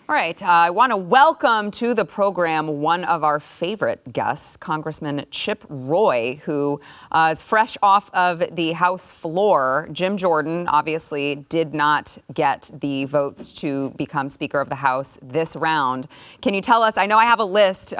All right. I want to welcome to the program one of our favorite guests, Congressman Chip Roy, who is fresh off of the House floor. Jim Jordan obviously did not get the votes to become Speaker of the House this round. Can you tell us? I know I have a list.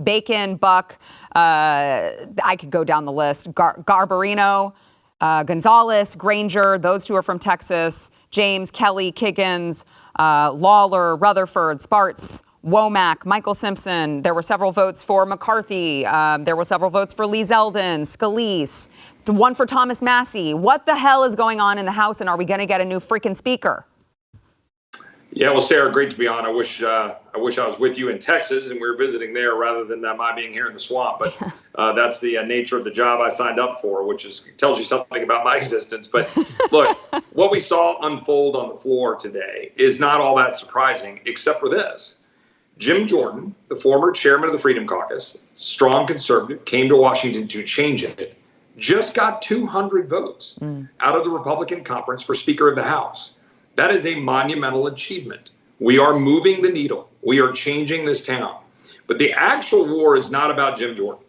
Bacon, Buck. I could go down the list. Garbarino, Gonzalez, Granger. Those two are from Texas. James, Kelly, Kiggins. Lawler, Rutherford, Spartz, Womack, Michael Simpson. There were several votes for McCarthy. There were several votes for Lee Zeldin, Scalise, one for Thomas Massie. What the hell is going on in the House, and are we going to get a new freaking speaker? Yeah, well, Sarah, great to be on. I wish I was with you in Texas and we were visiting there rather than my being here in the swamp. But that's the nature of the job I signed up for, which tells you something about my existence. But look, what we saw unfold on the floor today is not all that surprising, except for this. Jim Jordan, the former chairman of the Freedom Caucus, strong conservative, came to Washington to change it, just got 200 votes out of the Republican conference for Speaker of the House. That is a monumental achievement. We are moving the needle. We are changing this town. But the actual war is not about Jim Jordan.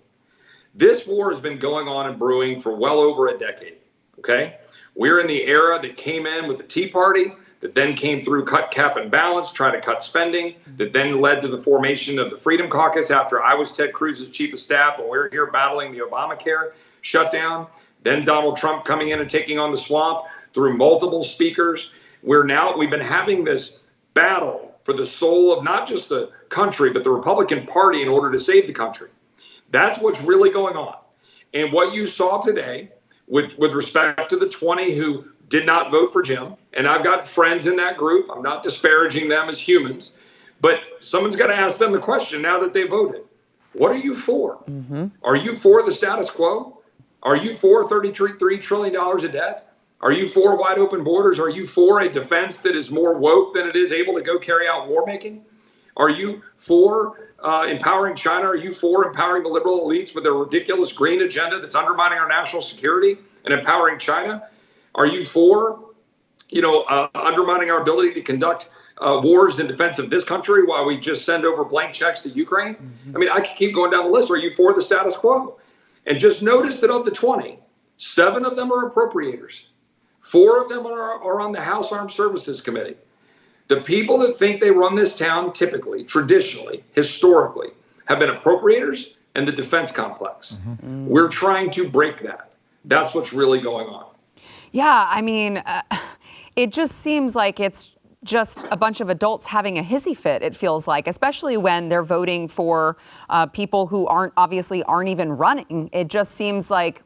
This war has been going on and brewing for well over a decade, okay? We're in the era that came in with the Tea Party, that then came through cut, cap, and balance, try to cut spending, that then led to the formation of the Freedom Caucus after I was Ted Cruz's chief of staff, and we're here battling the Obamacare shutdown. Then Donald Trump coming in and taking on the swamp through multiple speakers. We've been having this battle for the soul of not just the country, but the Republican Party in order to save the country. That's what's really going on. And what you saw today with respect to the 20 who did not vote for Jim, and I've got friends in that group, I'm not disparaging them as humans, but someone's got to ask them the question now that they voted. What are you for? Mm-hmm. Are you for the status quo? Are you for $33 trillion of debt? Are you for wide open borders? Are you for a defense that is more woke than it is able to go carry out war making? Are you for empowering China? Are you for empowering the liberal elites with their ridiculous green agenda that's undermining our national security and empowering China? Are you for, undermining our ability to conduct wars in defense of this country while we just send over blank checks to Ukraine? Mm-hmm. I mean, I could keep going down the list. Are you for the status quo? And just notice that of the 20, 7 of them are appropriators. 4 of them are on the House Armed Services Committee. The people that think they run this town typically, traditionally, historically, have been appropriators and the defense complex. Mm-hmm. We're trying to break that. That's what's really going on. Yeah, I mean, it just seems like it's just a bunch of adults having a hissy fit, it feels like, especially when they're voting for people who aren't even running. It just seems like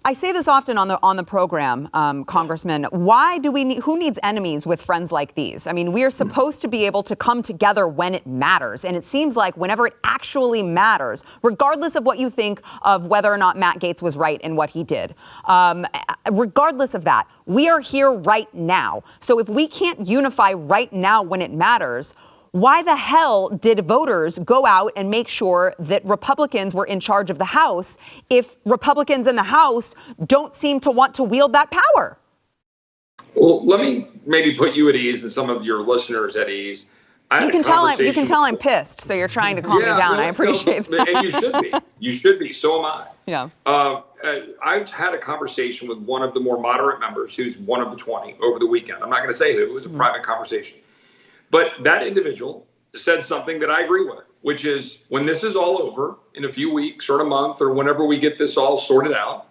I say this often on the program, Congressman. Who needs enemies with friends like these? I mean, we are supposed to be able to come together when it matters. And it seems like whenever it actually matters, regardless of what you think of whether or not Matt Gaetz was right in what he did, regardless of that, we are here right now. So if we can't unify right now when it matters, why the hell did voters go out and make sure that Republicans were in charge of the House if Republicans in the House don't seem to want to wield that power? Well, let me maybe put you at ease and some of your listeners at ease. You can tell I'm pissed, so you're trying to calm me down. I appreciate that. And you should be. You should be. So am I. Yeah. I've had a conversation with one of the more moderate members who's one of the 20 over the weekend. I'm not going to say who. It was a private conversation. But that individual said something that I agree with, which is when this is all over in a few weeks or a month or whenever we get this all sorted out,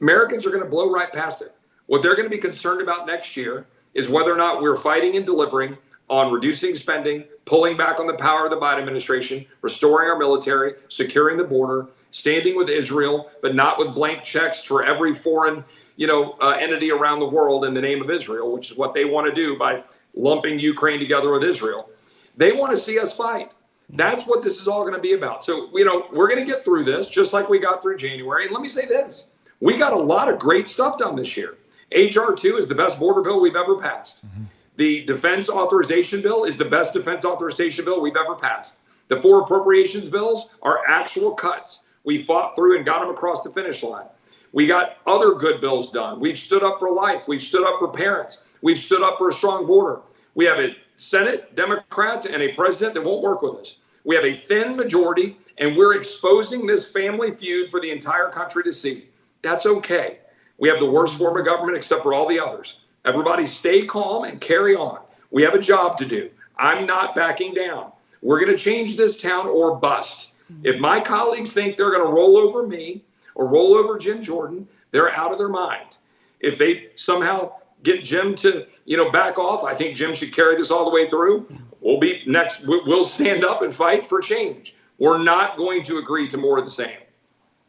Americans are going to blow right past it. What they're going to be concerned about next year is whether or not we're fighting and delivering on reducing spending, pulling back on the power of the Biden administration, restoring our military, securing the border, standing with Israel, but not with blank checks for every foreign, entity around the world in the name of Israel, which is what they want to do by lumping Ukraine together with Israel. They want to see us fight. That's what this is all going to be about. So, we're going to get through this just like we got through January. And let me say this. We got a lot of great stuff done this year. H.R. 2 is the best border bill we've ever passed. Mm-hmm. The defense authorization bill is the best defense authorization bill we've ever passed. The 4 appropriations bills are actual cuts. We fought through and got them across the finish line. We got other good bills done. We've stood up for life. We've stood up for parents. We've stood up for a strong border. We have a Senate Democrats and a president that won't work with us. We have a thin majority, and we're exposing this family feud for the entire country to see. That's okay. We have the worst form of government except for all the others. Everybody stay calm and carry on. We have a job to do. I'm not backing down. We're going to change this town or bust. If my colleagues think they're going to roll over me or roll over Jim Jordan, they're out of their mind. If they somehow get Jim to, back off, I think Jim should carry this all the way through. We'll be next. We'll stand up and fight for change. We're not going to agree to more of the same.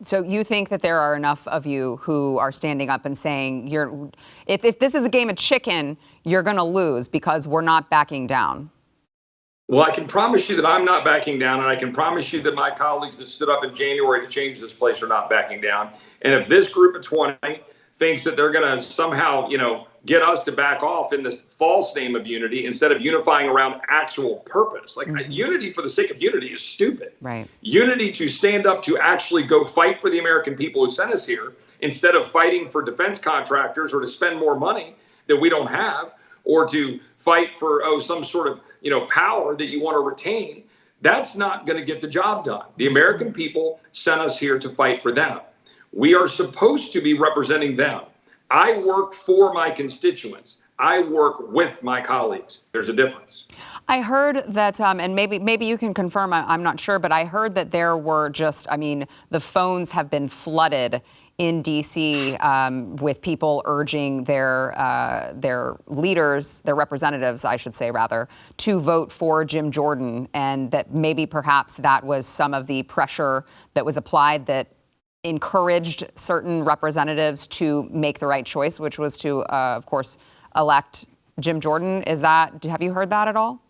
So you think that there are enough of you who are standing up and saying, if this is a game of chicken, you're going to lose because we're not backing down? Well, I can promise you that I'm not backing down, and I can promise you that my colleagues that stood up in January to change this place are not backing down. And if this group of 20 thinks that they're going to somehow, get us to back off in this false name of unity instead of unifying around actual purpose, unity for the sake of unity is stupid. Right. Unity to stand up to actually go fight for the American people who sent us here instead of fighting for defense contractors or to spend more money that we don't have or to fight for, some sort of, power that you want to retain. That's not going to get the job done. The American people sent us here to fight for them. We are supposed to be representing them. I work for my constituents. I work with my colleagues. There's a difference. I heard that, and maybe you can confirm, I'm not sure, but I heard that there were the phones have been flooded in D.C. With people urging their leaders, their representatives, I should say rather, to vote for Jim Jordan, and that maybe perhaps that was some of the pressure that was applied that encouraged certain representatives to make the right choice, which was to, of course, elect Jim Jordan. Have you heard that at all?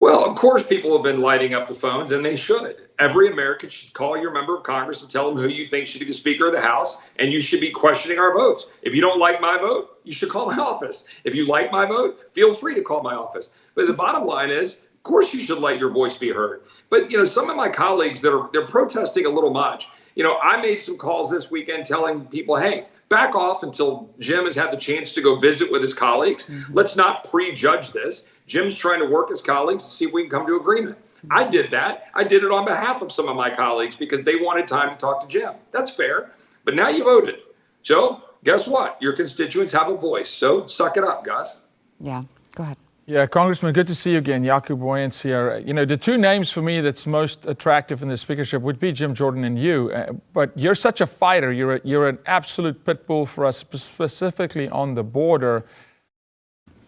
Well, of course, people have been lighting up the phones, and they should. Every American should call your member of Congress and tell them who you think should be the Speaker of the House, and you should be questioning our votes. If you don't like my vote, you should call my office. If you like my vote, feel free to call my office. But the bottom line is, of course, you should let your voice be heard. But, some of my colleagues they're protesting a little much. I made some calls this weekend telling people, hey, back off until Jim has had the chance to go visit with his colleagues. Mm-hmm. Let's not prejudge this. Jim's trying to work his colleagues to see if we can come to agreement. I did that. I did it on behalf of some of my colleagues because they wanted time to talk to Jim. That's fair. But now you voted. So guess what? Your constituents have a voice. So suck it up, Gus. Yeah, go ahead. Yeah, Congressman, good to see you again. Jaco Booyens here. The two names for me that's most attractive in the speakership would be Jim Jordan and you. But you're such a fighter. You're an absolute pit bull for us, specifically on the border.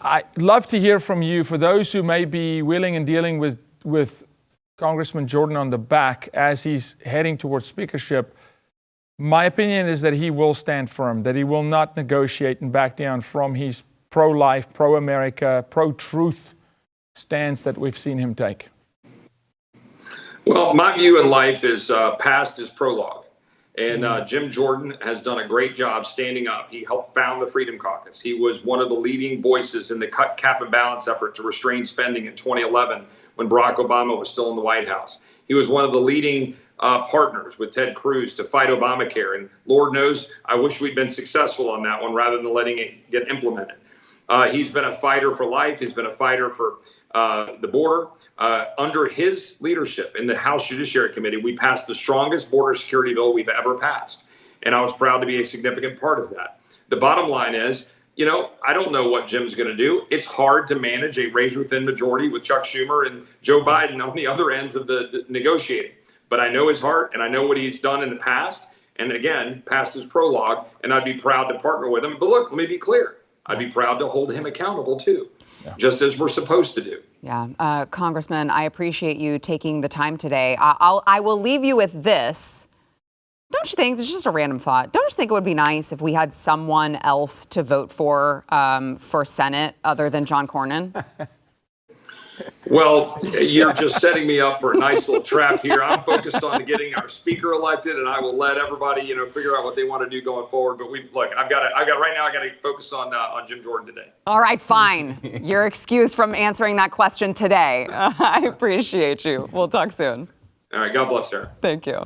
I'd love to hear from you, for those who may be willing and dealing with Congressman Jordan on the back as he's heading towards speakership. My opinion is that he will stand firm, that he will not negotiate and back down from his pro-life, pro-America, pro-truth stance that we've seen him take. Well, my view in life is past is prologue. And Jim Jordan has done a great job standing up. He helped found the Freedom Caucus. He was one of the leading voices in the cut, cap, and balance effort to restrain spending in 2011 when Barack Obama was still in the White House. He was one of the leading partners with Ted Cruz to fight Obamacare. And Lord knows, I wish we'd been successful on that one rather than letting it get implemented. He's been a fighter for life. He's been a fighter for the border. Under his leadership in the House Judiciary Committee, we passed the strongest border security bill we've ever passed. And I was proud to be a significant part of that. The bottom line is, I don't know what Jim's going to do. It's hard to manage a razor-thin majority with Chuck Schumer and Joe Biden on the other ends of the negotiating. But I know his heart, and I know what he's done in the past. And again, past his prologue, and I'd be proud to partner with him. But look, let me be clear. I'd be proud to hold him accountable, too, just as we're supposed to do. Yeah. Congressman, I appreciate you taking the time today. I will leave you with this. Don't you think, it's just a random thought, don't you think it would be nice if we had someone else to vote for Senate other than John Cornyn? Well, you're just setting me up for a nice little trap here. I'm focused on getting our speaker elected, and I will let everybody, figure out what they want to do going forward. But I got to focus on Jim Jordan today. All right, fine. You're excused from answering that question today. I appreciate you. We'll talk soon. All right. God bless, Sarah. Thank you.